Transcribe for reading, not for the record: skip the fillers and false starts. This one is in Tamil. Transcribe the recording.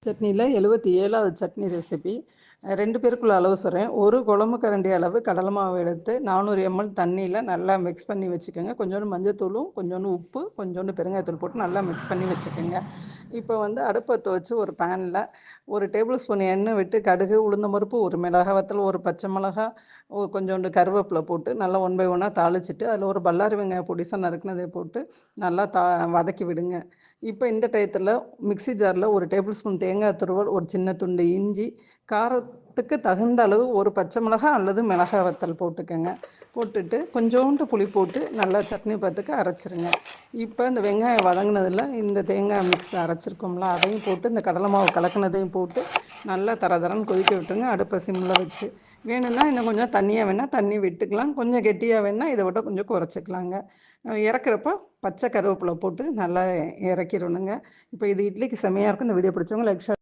சட்னியில் 77வது சட்னி ரெசிபி. 2 பேருக்குள்ள அளவு சொல்கிறேன். ஒரு குழம்பு கரண்டி அளவு கடலை மாவு எடுத்து 400 ml தண்ணியில் நல்லா மிக்ஸ் பண்ணி வச்சுக்கோங்க. கொஞ்சோண்டு மஞ்சத்தூளும் கொஞ்சோண்டு உப்பு கொஞ்சோண்டு பெருங்காயத்தூள் போட்டு நல்லா மிக்ஸ் பண்ணி வச்சுக்கோங்க. இப்போ அடுப்பத்தை வச்சு ஒரு பேனில் 1 டேபிள் ஸ்பூன் எண்ணெய் விட்டு கடுகு, உளுந்தம்பருப்பு, ஒரு மிளகாய் வத்தல், ஒரு பச்சை மிளகாய், கொஞ்சோண்டு கருவேப்பிலை போட்டு நல்லா 1 by 1 தாளிச்சிட்டு அதில் ஒரு பல்லாரி வெங்காயம் பொடிசாக நறுக்குனதை போட்டு நல்லா வதக்கி விடுங்க. இப்போ இந்த டயத்தில் மிக்ஸி ஜாரில் 1 டேபிள் ஸ்பூன் தேங்காய் துருவல், ஒரு சின்ன துண்டு இஞ்சி, காரத்துக்கு தகுந்த அளவு ஒரு பச்சை மிளகாய் அல்லது மிளகாய் வத்தல் போட்டுக்கோங்க. போட்டுட்டு கொஞ்சோண்டு புளி போட்டு நல்லா சட்னி பத்துக்கு அரைச்சிருங்க. இப்போ இந்த வெங்காயம் வதங்கினதில் இந்த தேங்காய் மிக்ஸ் அரைச்சிருக்கோம்ல அதையும் போட்டு இந்த கடலை மாவு கலக்கினதையும் போட்டு நல்லா தரன்னு கொதிக்க விட்டுருங்க. அடுப்பை சிம்மில் வச்சு. வேணும்னா இன்னும் கொஞ்சம் தண்ணியாக வேணால் தண்ணி விட்டுக்கலாம். கொஞ்சம் கெட்டியாக வேணால் இதை விட கொஞ்சம் குறைச்சிக்கலாங்க. இறக்குறப்ப பச்சை கருவேப்பிலை போட்டு நல்லா இறக்கிடணுங்க. இப்போ இது இட்லிக்கு செம்மையாக இருக்கும். இந்த வீடியோ பிடிச்சவங்க லைக், ஷேர்